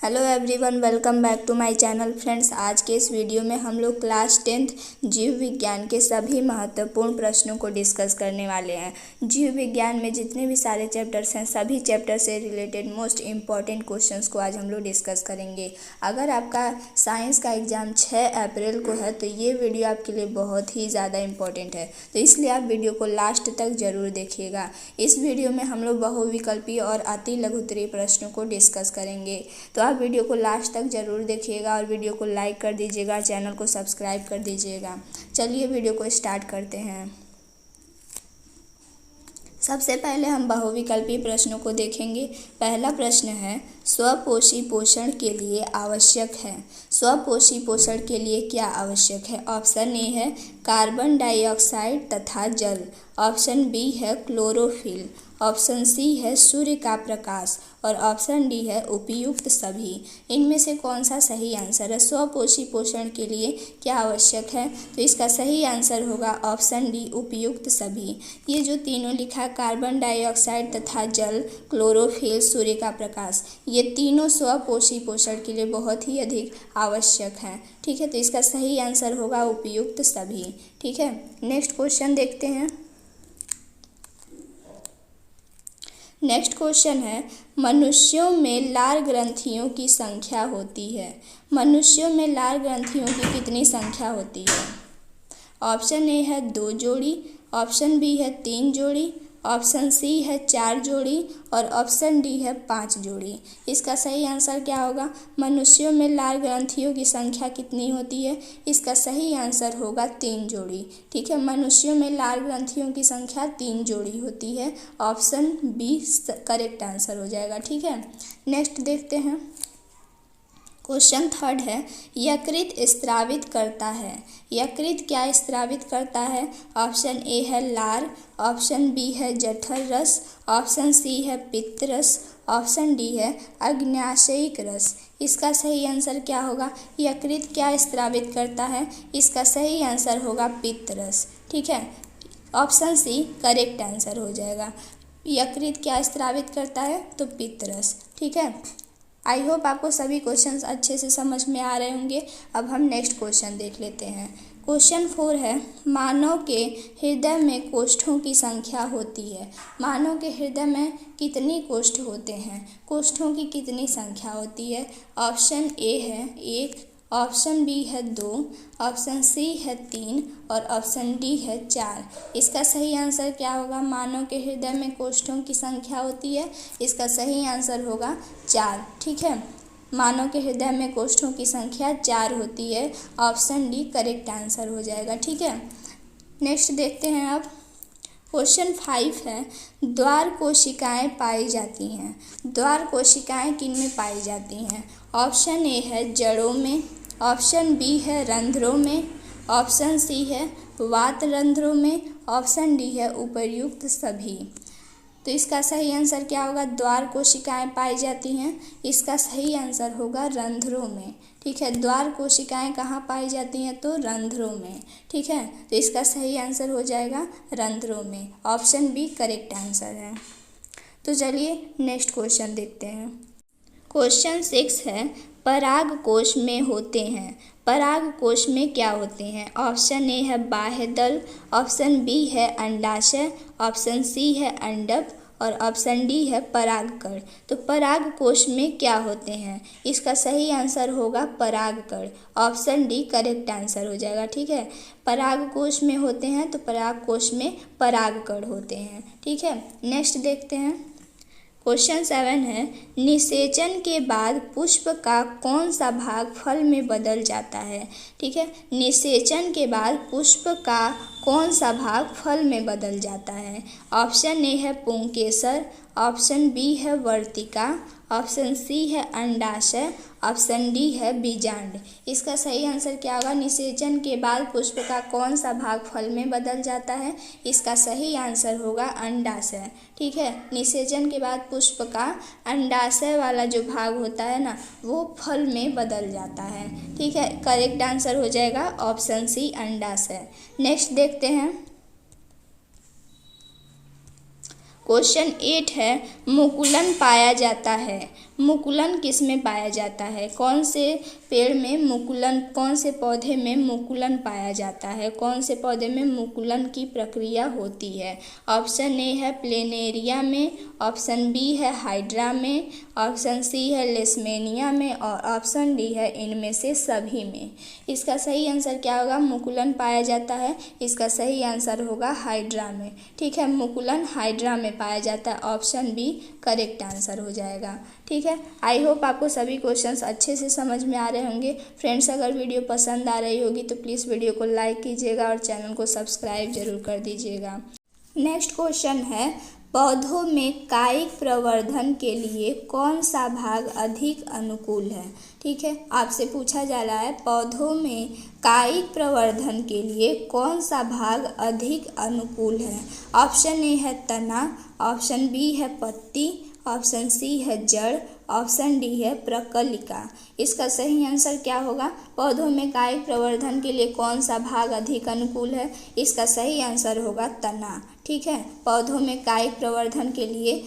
Hello everyone, welcome back to my channel. Friends, आज के इस वीडियो में हम लोग क्लास 10th जीव विज्ञान के सभी महत्वपूर्ण प्रश्नों को डिस्कस करने वाले हैं। जीव विज्ञान में जितने भी सारे चैप्टर्स हैं, सभी चैप्टर से रिलेटेड मोस्ट इम्पॉर्टेंट क्वेश्चंस को आज हम लोग डिस्कस करेंगे। अगर आपका साइंस का एग्ज़ाम 6 अप्रैल को है तो ये वीडियो आपके लिए बहुत ही ज़्यादा इम्पॉर्टेंट है, तो इसलिए आप वीडियो को लास्ट तक ज़रूर देखिएगा। इस वीडियो में हम लोग बहुविकल्पी और अति लघुत्तरीय प्रश्नों को डिस्कस करेंगे, तो आप वीडियो को लास्ट तक ज़रूर देखिएगा और वीडियो को लाइक कर दीजिएगा, चैनल को सब्सक्राइब कर दीजिएगा। चलिए वीडियो को स्टार्ट करते हैं। सबसे पहले हम बहुविकल्पी प्रश्नों को देखेंगे। पहला प्रश्न है, स्वपोषी पोषण के लिए आवश्यक है। स्वपोषी पोषण के लिए क्या आवश्यक है? ऑप्शन ए है कार्बन डाइऑक्साइड तथा जल, ऑप्शन बी है क्लोरोफिल, ऑप्शन सी है सूर्य का प्रकाश और ऑप्शन डी है उपयुक्त सभी। इनमें से कौन सा सही आंसर है? स्वपोषी पोषण के लिए क्या आवश्यक है? तो इसका सही आंसर होगा ऑप्शन डी, उपयुक्त सभी। ये जो तीनों लिखा है, कार्बन डाइऑक्साइड तथा जल, क्लोरोफिल, सूर्य का प्रकाश, ये तीनों स्वपोषी पोषण के लिए बहुत ही अधिक आवश्यक हैं। ठीक है, तो इसका सही आंसर होगा उपयुक्त सभी। ठीक है, नेक्स्ट क्वेश्चन देखते हैं। नेक्स्ट क्वेश्चन है, मनुष्यों में लार ग्रंथियों की संख्या होती है। मनुष्यों में लार ग्रंथियों की कितनी संख्या होती है? ऑप्शन ए है 2 जोड़ी, ऑप्शन बी है 3 जोड़ी, ऑप्शन सी है 4 जोड़ी और ऑप्शन डी है 5 जोड़ी। इसका सही आंसर क्या होगा? मनुष्यों में लार ग्रंथियों की संख्या कितनी होती है? इसका सही आंसर होगा 3 जोड़ी। ठीक है, मनुष्यों में लार ग्रंथियों की संख्या 3 जोड़ी होती है। ऑप्शन बी करेक्ट आंसर हो जाएगा। ठीक है, नेक्स्ट देखते हैं। क्वेश्चन थर्ड है, यकृत स्रावित करता है। यकृत क्या स्रावित करता है? ऑप्शन ए है लार, ऑप्शन बी है जठर रस, ऑप्शन सी है पित्त रस, ऑप्शन डी है अग्न्याशयिक रस। इसका सही आंसर क्या होगा? यकृत क्या स्रावित करता है? इसका सही आंसर होगा पित्त रस। ठीक है, ऑप्शन सी करेक्ट आंसर हो जाएगा। यकृत क्या स्रावित करता है? तो पित्त रस। ठीक है, आई होप आपको सभी क्वेश्चंस अच्छे से समझ में आ रहे होंगे। अब हम नेक्स्ट क्वेश्चन देख लेते हैं। क्वेश्चन 4 है, मानव के हृदय में कोष्ठों की संख्या होती है। मानव के हृदय में कितनी कोष्ठ होते हैं? कोष्ठों की कितनी संख्या होती है? ऑप्शन ए है 1, ऑप्शन बी है 2, ऑप्शन सी है 3 और ऑप्शन डी है 4। इसका सही आंसर क्या होगा? मानव के हृदय में कोष्ठों की संख्या होती है, इसका सही आंसर होगा 4। ठीक है, मानव के हृदय में कोष्ठों की संख्या 4 होती है। ऑप्शन डी करेक्ट आंसर हो जाएगा। ठीक है, नेक्स्ट देखते हैं। अब क्वेश्चन 5 है, द्वार कोशिकाएं पाई जाती हैं। द्वार कोशिकाएं किन में पाई जाती हैं? ऑप्शन ए है जड़ों में, ऑप्शन बी है रंध्रों में, ऑप्शन सी है वात रंध्रों में, ऑप्शन डी है उपर्युक्त सभी। तो इसका सही आंसर क्या होगा? द्वार कोशिकाएं पाई जाती हैं, इसका सही आंसर होगा रंध्रों में। ठीक है, द्वार कोशिकाएं कहाँ पाई जाती हैं? तो रंध्रों में। ठीक है, तो इसका सही आंसर हो जाएगा रंध्रों में। ऑप्शन बी करेक्ट आंसर है। तो चलिए नेक्स्ट क्वेश्चन देखते हैं। क्वेश्चन 6 है, पराग कोश में होते हैं। पराग कोश में क्या होते हैं? ऑप्शन ए है बाह्य दल, ऑप्शन बी है अंडाशय, ऑप्शन सी है अंडक और ऑप्शन डी है परागकण। तो पराग कोश में क्या होते हैं? इसका सही आंसर होगा परागकण। ऑप्शन डी करेक्ट आंसर हो जाएगा। ठीक है, पराग कोश में होते हैं तो पराग कोश में परागकण होते हैं। ठीक है, नेक्स्ट देखते हैं। क्वेश्चन 7 है, निषेचन के बाद पुष्प का कौन सा भाग फल में बदल जाता है? ठीक है, निषेचन के बाद पुष्प का कौन सा भाग फल में बदल जाता है? ऑप्शन ए है पुंकेसर, ऑप्शन बी है वर्तिका, ऑप्शन सी है अंडाशय, ऑप्शन डी है बीजांड। इसका सही आंसर क्या होगा? निषेचन के बाद पुष्प का कौन सा भाग फल में बदल जाता है? इसका सही आंसर होगा अंडाशय। ठीक है, निषेचन के बाद पुष्प का अंडाशय वाला जो भाग होता है ना, वो फल में बदल जाता है। ठीक है, करेक्ट आंसर हो जाएगा ऑप्शन सी अंडाशय। नेक्स्ट देखते हैं। क्वेश्चन 8 है, मुकुलन पाया जाता है। मुकुलन किस में पाया जाता है? कौन से पेड़ में मुकुलन, कौन से पौधे में मुकुलन पाया जाता है? कौन से पौधे में मुकुलन की प्रक्रिया होती है? ऑप्शन ए है प्लेनेरिया में, ऑप्शन बी है हाइड्रा में, ऑप्शन सी है लेशमेनिया में और ऑप्शन डी है इनमें से सभी में। इसका सही आंसर क्या होगा? मुकुलन पाया जाता है, इसका सही आंसर होगा हाइड्रा में। ठीक है, मुकुलन हाइड्रा में पाया जाता है, ऑप्शन बी करेक्ट आंसर हो जाएगा। ठीक है, आई होप आपको सभी क्वेश्चंस अच्छे से समझ में आ रहे होंगे। फ्रेंड्स, अगर वीडियो पसंद आ रही होगी तो प्लीज़ वीडियो को लाइक कीजिएगा और चैनल को सब्सक्राइब जरूर कर दीजिएगा। नेक्स्ट क्वेश्चन है, पौधों में कायिक प्रवर्धन के लिए कौन सा भाग अधिक अनुकूल है? ठीक है, आपसे पूछा जा रहा है पौधों में कायिक प्रवर्धन के लिए कौन सा भाग अधिक अनुकूल है? ऑप्शन ए है तना, ऑप्शन बी है पत्ती, ऑप्शन सी है जड़, ऑप्शन डी है प्रकलिका। इसका सही आंसर क्या होगा? पौधों में कायिक प्रवर्धन के लिए कौन सा भाग अधिक अनुकूल है? इसका सही आंसर होगा तना। ठीक है, पौधों में कायिक प्रवर्धन के लिए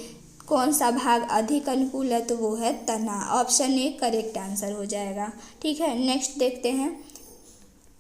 कौन सा भाग अधिक अनुकूल है? तो वो है तना, ऑप्शन ए करेक्ट आंसर हो जाएगा। ठीक है, नेक्स्ट देखते हैं।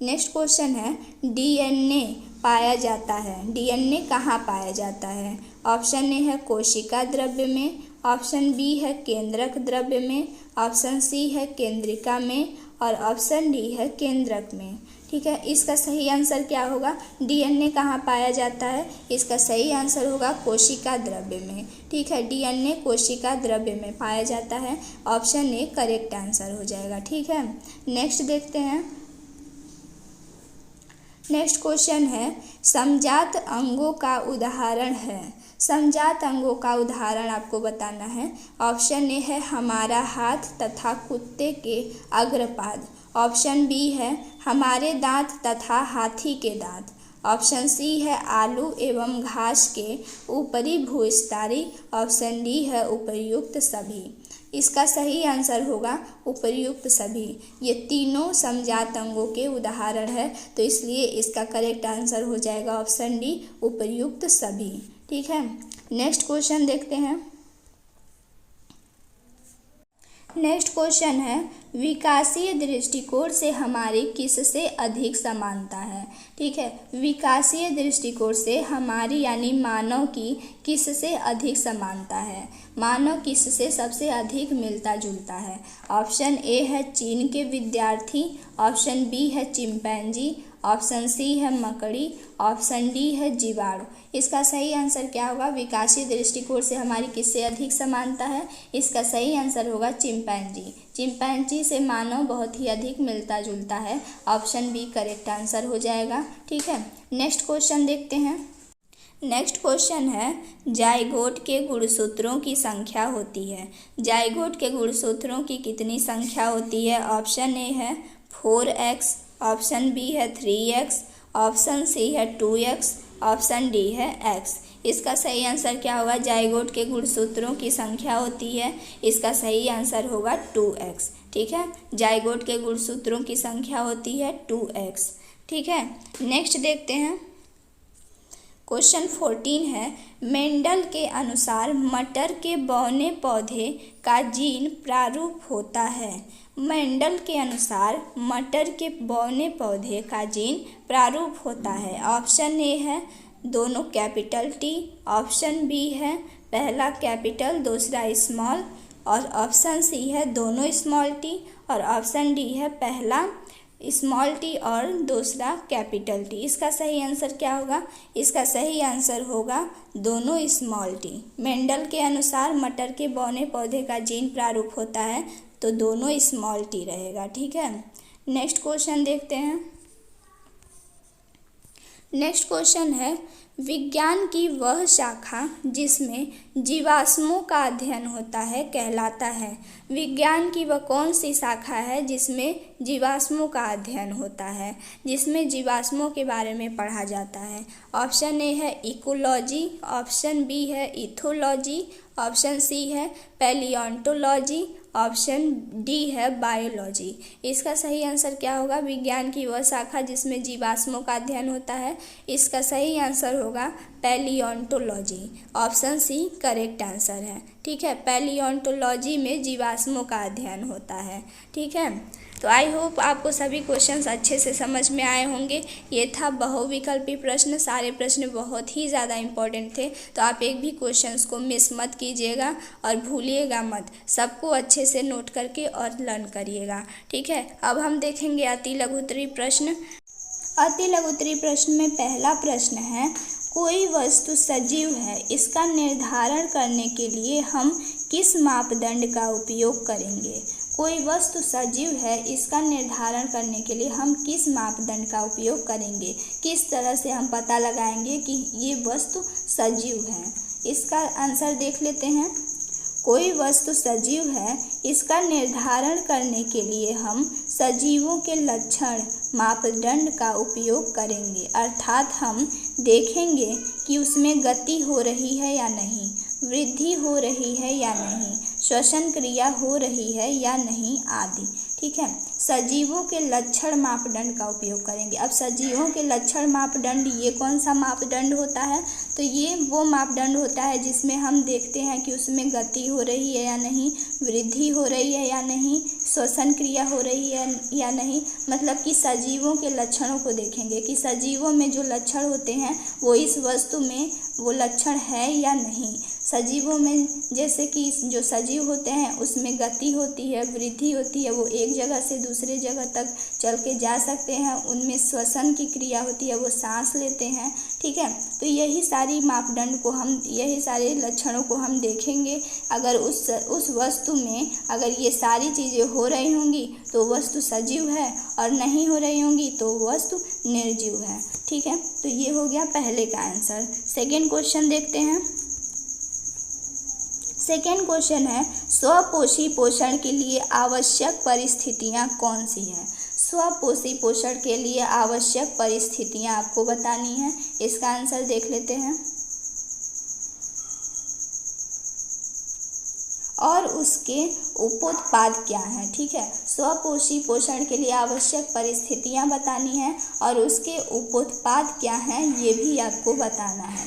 नेक्स्ट क्वेश्चन है, डीएनए पाया जाता है, डीएनए कहाँ पाया जाता है? ऑप्शन ए है कोशिका द्रव्य में, ऑप्शन बी है केंद्रक द्रव्य में, ऑप्शन सी है केंद्रिका में और ऑप्शन डी है केंद्रक में। ठीक है, इसका सही आंसर क्या होगा? डीएनए कहाँ पाया जाता है? इसका सही आंसर होगा कोशिका द्रव्य में। ठीक है, डीएनए कोशिका द्रव्य में पाया जाता है, ऑप्शन ए करेक्ट आंसर हो जाएगा। ठीक है, नेक्स्ट देखते हैं। नेक्स्ट क्वेश्चन है, समजात अंगों का उदाहरण है। समजात अंगों का उदाहरण आपको बताना है। ऑप्शन ए है हमारा हाथ तथा कुत्ते के अग्रपाद, ऑप्शन बी है हमारे दांत तथा हाथी के दांत, ऑप्शन सी है आलू एवं घास के ऊपरी भूस्तरी, ऑप्शन डी है उपर्युक्त सभी। इसका सही आंसर होगा उपर्युक्त सभी। ये तीनों समजात अंगों के उदाहरण है, तो इसलिए इसका करेक्ट आंसर हो जाएगा ऑप्शन डी उपर्युक्त सभी। ठीक है, नेक्स्ट क्वेश्चन देखते हैं। नेक्स्ट क्वेश्चन है, विकासीय दृष्टिकोण से हमारी किससे अधिक समानता है? ठीक है, विकासीय दृष्टिकोण से हमारी यानी मानव की किससे अधिक समानता है? मानव किससे सबसे अधिक मिलता जुलता है? ऑप्शन ए है चीन के विद्यार्थी, ऑप्शन बी है चिंपैंजी, ऑप्शन सी है मकड़ी, ऑप्शन डी है जीवाणु। इसका सही आंसर क्या होगा? विकासीय दृष्टिकोण से हमारी किससे अधिक समानता है? इसका सही आंसर होगा चिंपैंजी। चिंपैंजी से मानव बहुत ही अधिक मिलता जुलता है, ऑप्शन बी करेक्ट आंसर हो जाएगा। ठीक है, नेक्स्ट क्वेश्चन देखते हैं। नेक्स्ट क्वेश्चन है, जाइगोट के गुणसूत्रों की संख्या होती है। जाइगोट के गुणसूत्रों की कितनी संख्या होती है? ऑप्शन ए है 4x, ऑप्शन बी है 3x, ऑप्शन सी है 2x, ऑप्शन डी है x। इसका सही आंसर क्या होगा? जाइगोट के गुणसूत्रों की संख्या होती है, इसका सही आंसर होगा 2x। ठीक है, जाइगोट के गुणसूत्रों की संख्या होती है 2x। ठीक है, नेक्स्ट देखते हैं। क्वेश्चन 14 है, मेंडल के अनुसार मटर के बौने पौधे का जीन प्रारूप होता है। मेंडल के अनुसार मटर के बौने पौधे का जीन प्रारूप होता है। ऑप्शन ए है दोनों कैपिटल टी, ऑप्शन बी है पहला कैपिटल दूसरा स्मॉल और ऑप्शन सी है दोनों स्मॉल टी और ऑप्शन डी है पहला स्मॉल टी और दूसरा कैपिटल टी। इसका सही आंसर क्या होगा? इसका सही आंसर होगा दोनों स्मॉल टी। मेंडल के अनुसार मटर के बौने पौधे का जीन प्रारूप होता है तो दोनों स्मॉल टी रहेगा। ठीक है, नेक्स्ट क्वेश्चन देखते हैं। नेक्स्ट क्वेश्चन है, विज्ञान की वह शाखा जिसमें जीवाश्मों का अध्ययन होता है कहलाता है। विज्ञान की वह कौन सी शाखा है जिसमें जीवाश्मों का अध्ययन होता है, जिसमें जीवाश्मों के बारे में पढ़ा जाता है? ऑप्शन ए है इकोलॉजी, ऑप्शन बी है इथोलॉजी, ऑप्शन सी है पैलियोंटोलॉजी, ऑप्शन डी है बायोलॉजी। इसका सही आंसर क्या होगा? विज्ञान की वह शाखा जिसमें जीवाश्मों का अध्ययन होता है, इसका सही आंसर होगा पैलियोंटोलॉजी। ऑप्शन सी करेक्ट आंसर है। ठीक है, पैलियोंटोलॉजी में जीवाश्मों का अध्ययन होता है। ठीक है, तो आई होप आपको सभी क्वेश्चंस अच्छे से समझ में आए होंगे। ये था बहुविकल्पी प्रश्न। सारे प्रश्न बहुत ही ज़्यादा इम्पोर्टेंट थे, तो आप एक भी क्वेश्चंस को मिस मत कीजिएगा और भूलिएगा मत। सबको अच्छे से नोट करके और लर्न करिएगा। ठीक है, अब हम देखेंगे अति लघुत्तरी प्रश्न। अति लघुत्तरी प्रश्न में पहला प्रश्न है, कोई वस्तु सजीव है, इसका निर्धारण करने के लिए हम किस मापदंड का उपयोग करेंगे। कोई वस्तु सजीव है, इसका निर्धारण करने के लिए हम किस मापदंड का उपयोग करेंगे। किस तरह से हम पता लगाएंगे कि ये वस्तु सजीव है। इसका आंसर देख लेते हैं। कोई वस्तु सजीव है, इसका निर्धारण करने के लिए हम सजीवों के लक्षण मापदंड का उपयोग करेंगे। अर्थात हम देखेंगे कि उसमें गति हो रही है या नहीं, वृद्धि हो रही है या नहीं, श्वसन क्रिया हो रही है या नहीं आदि। ठीक है, सजीवों के लक्षण मापदंड का उपयोग करेंगे। अब सजीवों के लक्षण मापदंड ये कौन सा मापदंड होता है, तो ये वो मापदंड होता है जिसमें हम देखते हैं कि उसमें गति हो रही है या नहीं, वृद्धि हो रही है या नहीं, श्वसन क्रिया हो रही है या नहीं। मतलब कि सजीवों के लक्षणों को देखेंगे कि सजीवों में जो लक्षण होते हैं वो इस वस्तु में वो लक्षण है या नहीं। सजीवों में जैसे कि जो सजीव होते हैं उसमें गति होती है, वृद्धि होती है, वो एक जगह से दूसरे जगह तक चल के जा सकते हैं। उनमें श्वसन की क्रिया होती है, वो सांस लेते हैं। ठीक है, तो यही सारी मापदंड को हम, यही सारे लक्षणों को हम देखेंगे। अगर उस वस्तु में अगर ये सारी चीज़ें हो रही होंगी तो वस्तु सजीव है, और नहीं हो रही होंगी तो वस्तु निर्जीव है। ठीक है, तो ये हो गया पहले का आंसर। सेकेंड क्वेश्चन देखते हैं। सेकेंड क्वेश्चन है, स्वपोषी पोषण के लिए आवश्यक परिस्थितियाँ कौन सी हैं। स्वपोषी पोषण के लिए आवश्यक परिस्थितियाँ आपको बतानी है। इसका आंसर देख लेते हैं। और उसके उपोत्पाद क्या हैं। ठीक है, स्वपोषी पोषण के लिए आवश्यक परिस्थितियाँ बतानी है और उसके उपोत्पाद क्या हैं ये भी आपको बताना है।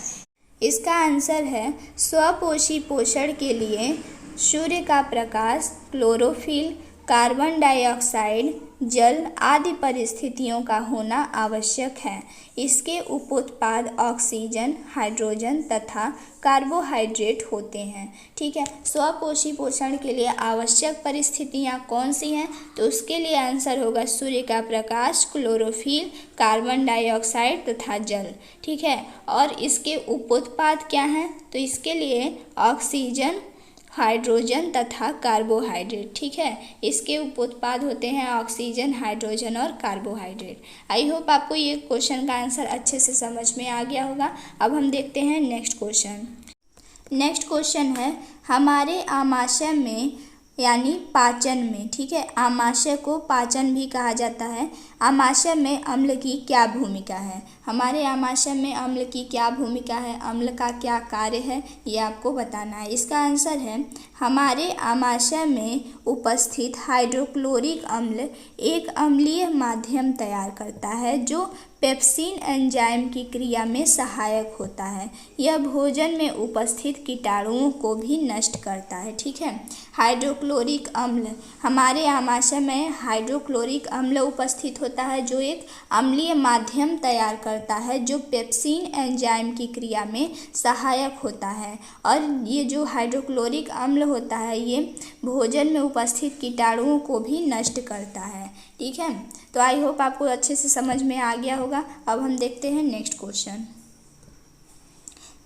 इसका आंसर है, स्वपोषी पोषण के लिए सूर्य का प्रकाश, क्लोरोफिल, कार्बन डाइऑक्साइड, जल आदि परिस्थितियों का होना आवश्यक है। इसके उपोत्पाद ऑक्सीजन, हाइड्रोजन तथा कार्बोहाइड्रेट होते हैं। ठीक है, स्वपोषी पोषण के लिए आवश्यक परिस्थितियाँ कौन सी हैं, तो उसके लिए आंसर होगा सूर्य का प्रकाश, क्लोरोफिल, कार्बन डाइऑक्साइड तथा जल। ठीक है, और इसके उपोत्पाद क्या हैं, तो इसके लिए ऑक्सीजन, हाइड्रोजन तथा कार्बोहाइड्रेट। ठीक है, इसके उपोत्पाद होते हैं ऑक्सीजन, हाइड्रोजन और कार्बोहाइड्रेट। आई होप आपको ये क्वेश्चन का आंसर अच्छे से समझ में आ गया होगा। अब हम देखते हैं नेक्स्ट क्वेश्चन। नेक्स्ट क्वेश्चन है, हमारे आमाशय में यानी पाचन में। ठीक है, आमाशय को पाचन भी कहा जाता है। आमाशय में अम्ल की क्या भूमिका है। हमारे आमाशय में अम्ल की क्या भूमिका है, अम्ल का क्या कार्य है, ये आपको बताना है। इसका आंसर है, हमारे आमाशय में उपस्थित हाइड्रोक्लोरिक अम्ल एक अम्लीय माध्यम तैयार करता है जो पेप्सिन एंजाइम की क्रिया में सहायक होता है। यह भोजन में उपस्थित कीटाणुओं को भी नष्ट करता है। ठीक है, हाइड्रोक्लोरिक अम्ल, हमारे आमाशय में हाइड्रोक्लोरिक अम्ल उपस्थित होता है जो एक अम्लीय माध्यम तैयार करता है जो पेप्सिन एंजाइम की क्रिया में सहायक होता है। और ये जो हाइड्रोक्लोरिक अम्ल होता है ये भोजन में उपस्थित कीटाणुओं को भी नष्ट करता है। ठीक है, तो आई होप आपको अच्छे से समझ में आ गया होगा। अब हम देखते हैं नेक्स्ट क्वेश्चन।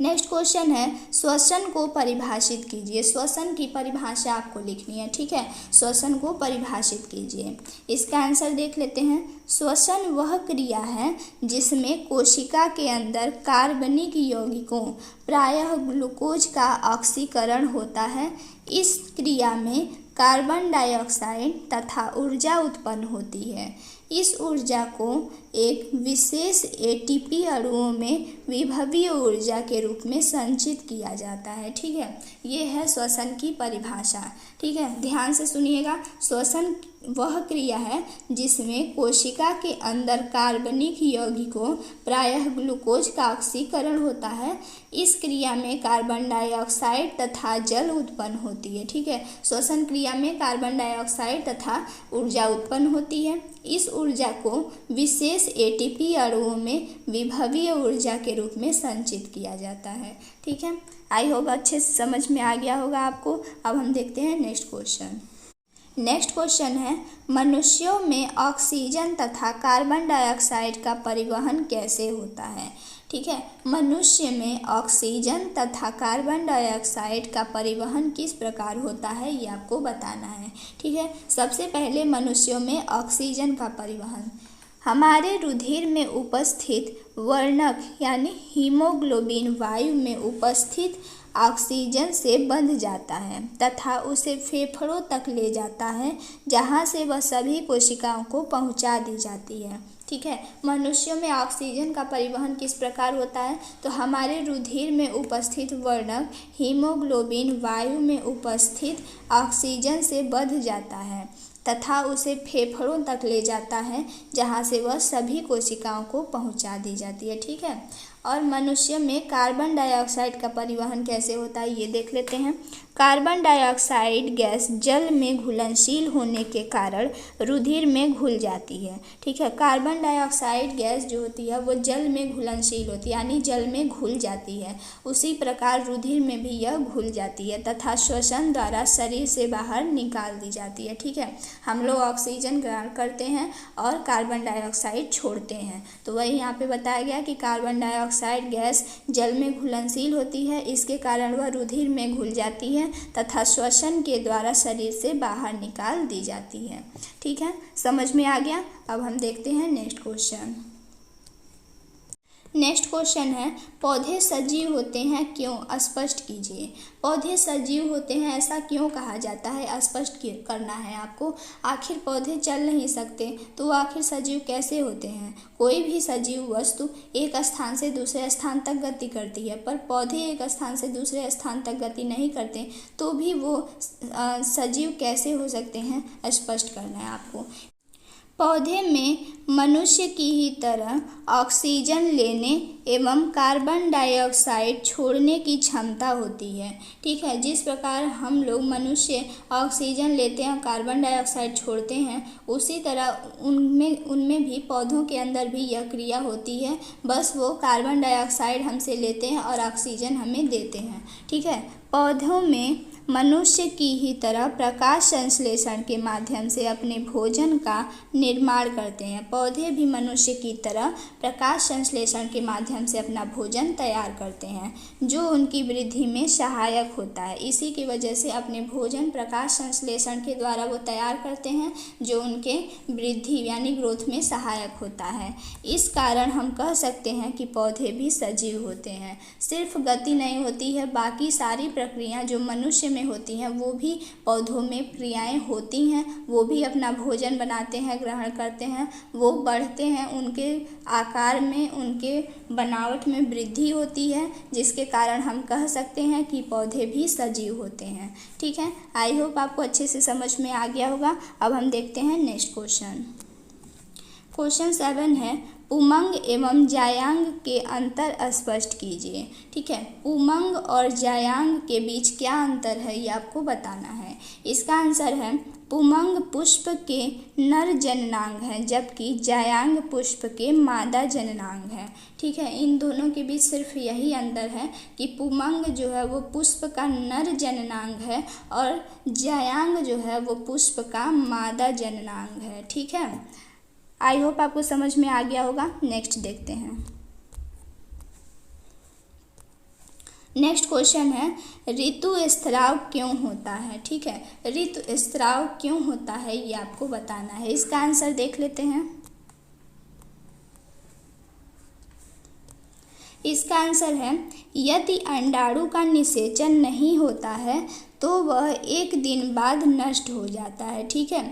नेक्स्ट क्वेश्चन है, श्वसन को परिभाषित कीजिए। श्वसन की परिभाषा आपको लिखनी है। ठीक है, श्वसन को परिभाषित कीजिए। इसका आंसर देख लेते हैं। श्वसन वह क्रिया है जिसमें कोशिका के अंदर कार्बनिक यौगिकों प्रायः ग्लूकोज का ऑक्सीकरण होता है। इस क्रिया में कार्बन डाइऑक्साइड तथा ऊर्जा उत्पन्न होती है। इस ऊर्जा को एक विशेष एटीपी अणुओं में विभवीय ऊर्जा के रूप में संचित किया जाता है। ठीक है, ये है श्वसन की परिभाषा। ठीक है, ध्यान से सुनिएगा। श्वसन वह क्रिया है जिसमें कोशिका के अंदर कार्बनिक यौगिकों प्रायः ग्लूकोज का ऑक्सीकरण होता है। इस क्रिया में कार्बन डाइऑक्साइड तथा जल उत्पन्न होती है। ठीक है, श्वसन क्रिया में कार्बन डाइऑक्साइड तथा ऊर्जा उत्पन्न होती है। इस ऊर्जा को विशेष एटीपी अणुओं में विभवीय ऊर्जा के रूप में संचित किया जाता है। ठीक है, आई होप अच्छे से समझ में आ गया होगा आपको। अब हम देखते हैं नेक्स्ट क्वेश्चन। नेक्स्ट क्वेश्चन है, मनुष्यों में ऑक्सीजन तथा कार्बन डाइऑक्साइड का परिवहन कैसे होता है। ठीक है, मनुष्य में ऑक्सीजन तथा कार्बन डाइऑक्साइड का परिवहन किस प्रकार होता है ये आपको बताना है। ठीक है, सबसे पहले मनुष्यों में ऑक्सीजन का परिवहन हमारे रुधिर में उपस्थित वर्णक यानी हीमोग्लोबिन वायु में उपस्थित ऑक्सीजन से बंध जाता है तथा उसे फेफड़ों तक ले जाता है, जहां से वह सभी कोशिकाओं को पहुंचा दी जाती है। ठीक है, मनुष्यों में ऑक्सीजन का परिवहन किस प्रकार होता है, तो हमारे रुधिर में उपस्थित वर्णक हीमोग्लोबिन वायु में उपस्थित ऑक्सीजन से बंध जाता है तथा उसे फेफड़ों तक ले जाता है, जहां से वह सभी कोशिकाओं को पहुंचा दी जाती है। ठीक है, और मनुष्य में कार्बन डाइऑक्साइड का परिवहन कैसे होता है ये देख लेते हैं। कार्बन डाइऑक्साइड गैस जल में घुलनशील होने के कारण रुधिर में घुल जाती है। ठीक है, कार्बन डाइऑक्साइड गैस जो होती है वो जल में घुलनशील होती है यानी जल में घुल जाती है। उसी प्रकार रुधिर में भी यह घुल जाती है तथा श्वसन द्वारा शरीर से बाहर निकाल दी जाती है। ठीक है, हम लोग ऑक्सीजन ग्रहण करते हैं और कार्बन डाइऑक्साइड छोड़ते हैं, तो वही यहाँ पे बताया गया कि कार्बन डाइऑक्साइड गैस जल में घुलनशील होती है, इसके कारण वह रुधिर में घुल जाती है तथा श्वसन के द्वारा शरीर से बाहर निकाल दी जाती है। ठीक है, समझ में आ गया। अब हम देखते हैं नेक्स्ट क्वेश्चन। नेक्स्ट क्वेश्चन है, पौधे सजीव होते हैं क्यों, स्पष्ट कीजिए। पौधे सजीव होते हैं ऐसा क्यों कहा जाता है, स्पष्ट करना है आपको। आखिर पौधे चल नहीं सकते तो आखिर सजीव कैसे होते हैं। कोई भी सजीव वस्तु एक स्थान से दूसरे स्थान तक गति करती है, पर पौधे एक स्थान से दूसरे स्थान तक गति नहीं करते, तो भी वो सजीव कैसे हो सकते हैं, स्पष्ट करना है आपको। पौधे में मनुष्य की ही तरह ऑक्सीजन लेने एवं कार्बन डाइऑक्साइड छोड़ने की क्षमता होती है। ठीक है, जिस प्रकार हम लोग मनुष्य ऑक्सीजन लेते हैं, कार्बन डाइऑक्साइड छोड़ते हैं, उसी तरह उनमें भी पौधों के अंदर भी यह क्रिया होती है, बस वो कार्बन डाइऑक्साइड हमसे लेते हैं और ऑक्सीजन हमें देते हैं। ठीक है, पौधों में मनुष्य की ही तरह प्रकाश संश्लेषण के माध्यम से अपने भोजन का निर्माण करते हैं। पौधे भी मनुष्य की तरह प्रकाश संश्लेषण के माध्यम से अपना भोजन तैयार करते हैं, जो उनकी वृद्धि में सहायक होता है। इसी की वजह से अपने भोजन प्रकाश संश्लेषण के द्वारा वो तैयार करते हैं, जो उनके वृद्धि यानी ग्रोथ में सहायक होता है। इस कारण हम कह सकते हैं कि पौधे भी सजीव होते हैं। सिर्फ गति नहीं होती है, बाकी सारी प्रक्रियाँ जो मनुष्य में होती हैं वो भी पौधों में क्रियाएं होती हैं। वो भी अपना भोजन बनाते हैं, ग्रहण करते हैं, वो बढ़ते हैं, उनके आकार में, उनके बनावट में वृद्धि होती है, जिसके कारण हम कह सकते हैं कि पौधे भी सजीव होते हैं। ठीक है, आई होप आपको अच्छे से समझ में आ गया होगा। अब हम देखते हैं नेक्स्ट क्वेश्चन। क्वेश्चन 7 है, पुमंग एवं जायांग के अंतर स्पष्ट कीजिए। ठीक है, पुमंग और जायांग के बीच क्या अंतर है ये आपको बताना है। इसका आंसर है, पुमंग पुष्प के नर जननांग है, जबकि जायांग पुष्प के मादा जननांग है। ठीक है, इन दोनों के बीच सिर्फ यही अंतर है कि पुमंग जो है वो पुष्प का नर जननांग है और जायांग जो है वो पुष्प का मादा जननांग है। ठीक है, आई होप आपको समझ में आ गया होगा। नेक्स्ट देखते हैं। नेक्स्ट क्वेश्चन है, ऋतुस्राव क्यों होता है। ठीक है, ऋतुस्राव क्यों होता है ये आपको बताना है। इसका आंसर देख लेते हैं। इसका आंसर है, यदि अंडाणु का निषेचन नहीं होता है तो वह एक दिन बाद नष्ट हो जाता है। ठीक है,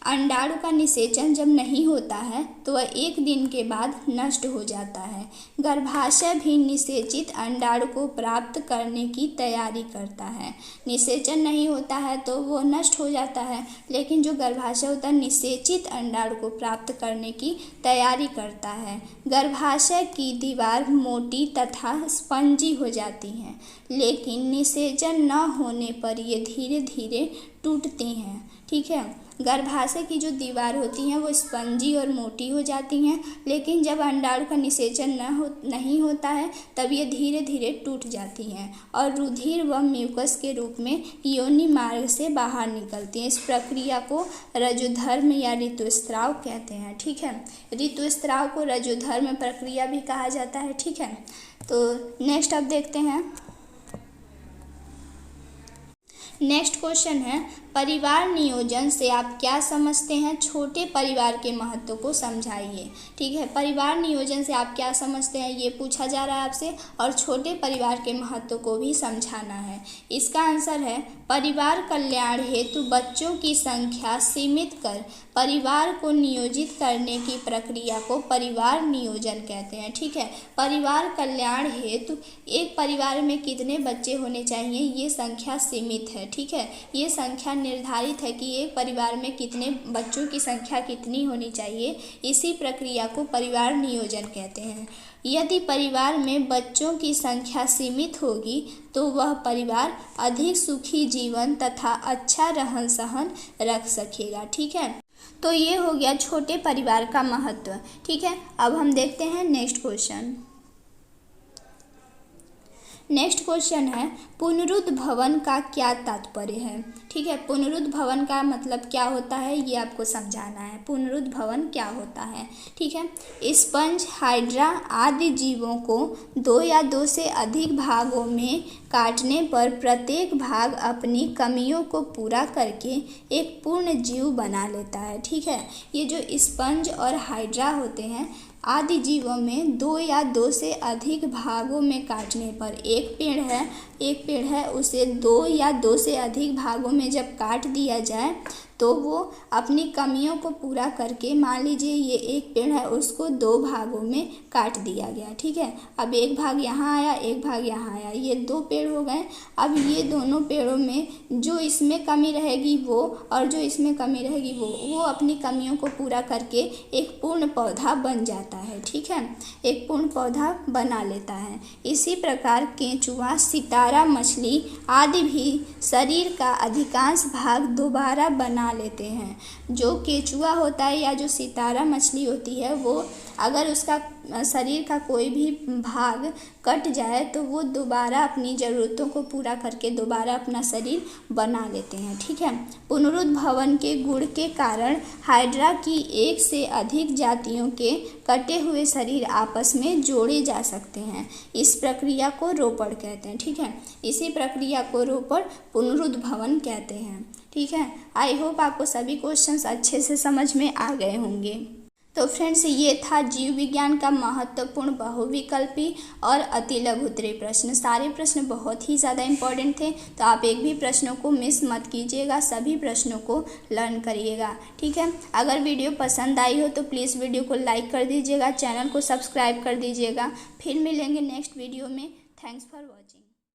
अंडाणु का निषेचन जब नहीं होता है तो वह एक दिन के बाद नष्ट हो जाता है। गर्भाशय भी निषेचित अंडाणु को प्राप्त करने की तैयारी करता है। निषेचन नहीं होता है तो वो नष्ट हो जाता है, लेकिन जो गर्भाशय होता है निषेचित अंडाणु को प्राप्त करने की तैयारी करता है। गर्भाशय की दीवार मोटी तथा स्पंजी हो जाती है, लेकिन निषेचन न होने पर ये धीरे धीरे टूटती हैं। ठीक है, गर्भाशय की जो दीवार होती हैं वो स्पंजी और मोटी हो जाती हैं, लेकिन जब अंडाणु का निषेचन नहीं होता है तब ये धीरे धीरे टूट जाती हैं और रुधिर व म्यूकस के रूप में योनि मार्ग से बाहर निकलती हैं। इस प्रक्रिया को रजोधर्म या ऋतुस्राव कहते हैं। ठीक है, ऋतुस्राव को रजोधर्म प्रक्रिया भी कहा जाता है। ठीक है, तो नेक्स्ट अब देखते हैं। नेक्स्ट क्वेश्चन है, परिवार नियोजन से आप क्या समझते हैं? छोटे परिवार के महत्व को समझाइए। ठीक है, परिवार नियोजन से आप क्या समझते हैं ये पूछा जा रहा है आपसे, और छोटे परिवार के महत्व को भी समझाना है। इसका आंसर है परिवार कल्याण हेतु बच्चों की संख्या सीमित कर परिवार को नियोजित करने की प्रक्रिया को परिवार नियोजन कहते हैं। ठीक है, परिवार कल्याण हेतु एक परिवार में कितने बच्चे होने चाहिए ये संख्या सीमित है। ठीक है, ये संख्या निर्धारित है कि एक परिवार में कितने बच्चों की संख्या कितनी होनी चाहिए, इसी प्रक्रिया को परिवार नियोजन कहते हैं। यदि परिवार में बच्चों की संख्या सीमित होगी तो वह परिवार अधिक सुखी जीवन तथा अच्छा रहन सहन रख सकेगा। ठीक है, तो ये हो गया छोटे परिवार का महत्व। ठीक है, अब हम देखते हैं नेक्स्ट क्वेश्चन। नेक्स्ट क्वेश्चन है, पुनरुद्ध भवन का क्या तात्पर्य है? ठीक है, पुनरुद्ध भवन का मतलब क्या होता है ये आपको समझाना है। पुनरुद्ध भवन क्या होता है? ठीक है, स्पंज, हाइड्रा आदि जीवों को 2 या 2 से अधिक भागों में काटने पर प्रत्येक भाग अपनी कमियों को पूरा करके एक पूर्ण जीव बना लेता है। ठीक है, ये जो स्पंज और हाइड्रा होते हैं आदि जीवों में 2 या 2 से अधिक भागों में काटने पर एक पेड़ है उसे 2 या 2 से अधिक भागों में जब काट दिया जाए तो वो अपनी कमियों को पूरा करके, मान लीजिए ये एक पेड़ है उसको 2 भागों में काट दिया गया। ठीक है, अब एक भाग यहाँ आया, एक भाग यहाँ आया, ये 2 पेड़ हो गए। अब ये दोनों पेड़ों में जो इसमें कमी रहेगी वो और जो इसमें कमी रहेगी वो अपनी कमियों को पूरा करके एक पूर्ण पौधा बन जाता है। ठीक है, एक पूर्ण पौधा बना लेता है। इसी प्रकार केंचुआ, सितारा मछली आदि भी शरीर का अधिकांश भाग दोबारा बना लेते हैं। जो केंचुआ होता है या जो सितारा मछली होती है वो अगर उसका शरीर का कोई भी भाग कट जाए तो वो दोबारा अपनी ज़रूरतों को पूरा करके दोबारा अपना शरीर बना लेते हैं। ठीक है, पुनरुद्ध भवन के गुण के कारण हाइड्रा की 1 से अधिक जातियों के कटे हुए शरीर आपस में जोड़े जा सकते हैं। इस प्रक्रिया को रोपण कहते हैं। ठीक है, इसी प्रक्रिया को रोपण पुनरुद्ध भवन कहते हैं। ठीक है, आई होप आपको सभी क्वेश्चंस अच्छे से समझ में आ गए होंगे। तो फ्रेंड्स, ये था जीव विज्ञान का महत्वपूर्ण बहुविकल्पी और अतिलघुत्तरीय प्रश्न। सारे प्रश्न बहुत ही ज़्यादा इम्पोर्टेंट थे, तो आप एक भी प्रश्नों को मिस मत कीजिएगा, सभी प्रश्नों को लर्न करिएगा। ठीक है, अगर वीडियो पसंद आई हो तो प्लीज़ वीडियो को लाइक कर दीजिएगा, चैनल को सब्सक्राइब कर दीजिएगा। फिर मिलेंगे नेक्स्ट वीडियो में। Thanks for watching.